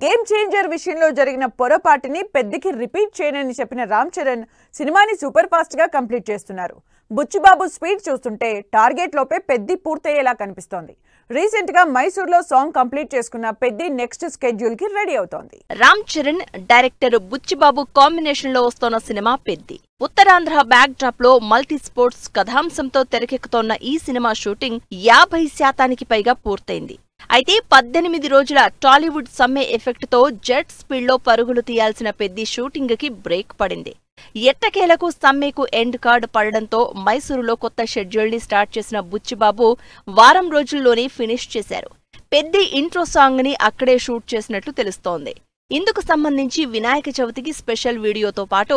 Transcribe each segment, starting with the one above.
Game changer విషయంలో జరిగిన పొరపాటుని పెద్దికి repeat చేయనని చెప్పిన రామ్ చరణ్ సినిమాని సూపర్ ఫాస్ట్ గా కంప్లీట్ చేస్తున్నారు. బుచ్చిబాబు స్పీడ్ చూస్తుంటే టార్గెట్ లోపే పెద్ది పూర్తయ్యేలా కనిపిస్తోంది. రీసెంట్ గా మైసూర్లో సాంగ్ కంప్లీట్ చేసుకున్న పెద్ది నెక్స్ట్ స్కెడ్యూల్ కి రెడీ అవుతోంది. రామ్ చరణ్ డైరెక్టర్ బుచ్చిబాబు కాంబినేషన్ లో వస్తోన్న సినిమా పెద్ది. ఉత్తరాంధ్ర బ్యాక్ డ్రాప్ లో మల్టీ స్పోర్ట్స్ కథాంశంతో తెరకెక్కుతోన్న ఈ సినిమా షూటింగ్ 50% పైగా పూర్తయింది. అయితే 18 రోజుల టాలీవుడ్ సమ్మె ఎఫెక్ట్ తో జెట్ స్పీడ్ లో పరుగులు తీయాల్సిన పెద్ది షూటింగ్ కి బ్రేక్ పడింది. ఎట్టకేలకు సమ్మెకు ఎండ్ కార్డ్ పడడంతో మైసూరులో కొత్త షెడ్యూల్ ని స్టార్ట్ చేసిన బుచ్చిబాబు వారం రోజుల్లోనే ఫినిష్ చేశారు. పెద్ది ఇంట్రో సాంగ్ ని అక్కడే షూట్ చేసినట్లు తెలుస్తోంది. ఇందుకు సంబంధించి వినాయక చవితికి స్పెషల్ వీడియోతో పాటు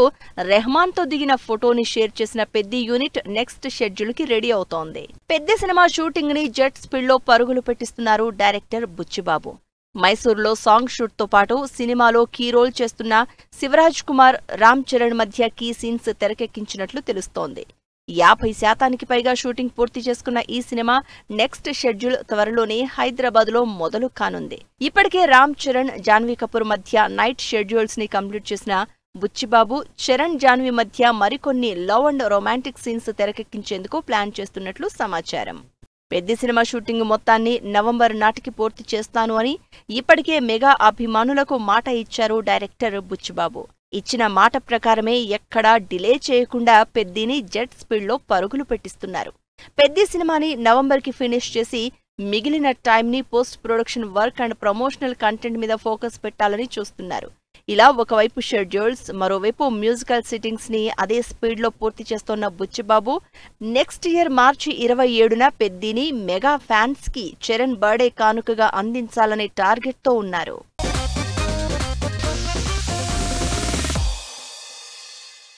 రెహమాన్ తో దిగిన ఫోటోని షేర్ చేసిన పెద్ది యూనిట్ నెక్స్ట్ షెడ్యూల్ కి రెడీ అవుతోంది. పెద్ది సినిమా షూటింగ్ ని జెట్ స్పీడ్ లో పరుగులు పెట్టిస్తున్నారు డైరెక్టర్ బుచ్చిబాబు. మైసూరులో సాంగ్ షూట్ తో పాటు సినిమాలో కీ రోల్ చేస్తున్న శివరాజ్ కుమార్, రామ్ చరణ్ మధ్య కీ సీన్స్ తెరకెక్కించినట్లు తెలుస్తోంది. 50% పైగా షూటింగ్ పూర్తి చేసుకున్న ఈ సినిమా నెక్స్ట్ షెడ్యూల్ త్వరలోనే హైదరాబాద్ లో మొదలు కానుంది. ఇప్పటికే రామ్ చరణ్, జాన్వీ కపూర్ మధ్య నైట్ షెడ్యూల్స్ ని కంప్లీట్ చేసిన బుచ్చిబాబు చరణ్, జాన్వీ మధ్య మరికొన్ని లవ్ అండ్ రొమాంటిక్ సీన్స్ తెరకెక్కించేందుకు ప్లాన్ చేస్తున్నట్లు సమాచారం. పెద్ది సినిమా షూటింగ్ మొత్తాన్ని నవంబర్ నాటికి పూర్తి చేస్తాను అని ఇప్పటికే మెగా అభిమానులకు మాట ఇచ్చారు డైరెక్టర్ బుచ్చిబాబు. ఇచ్చిన మాట ప్రకారమే ఎక్కడా డిలే చేయకుండా పెద్దిని జెట్ స్పీడ్లో పరుగులు పెట్టిస్తున్నారు. పెద్ది సినిమాని నవంబర్కి ఫినిష్ చేసి మిగిలిన టైంని post production work and promotional content మీద ఫోకస్ పెట్టాలని చూస్తున్నారు. ఇలా ఒకవైపు షెడ్యూల్స్, మరోవైపు మ్యూజికల్ సిట్టింగ్స్ ని అదే స్పీడ్లో పూర్తి చేస్తోన్న బుచ్చిబాబు నెక్స్ట్ ఇయర్ మార్చి 27న పెద్దిని మెగా ఫ్యాన్స్ కి చరణ్ బర్త్డే కానుకగా అందించాలనే టార్గెట్తో ఉన్నారు.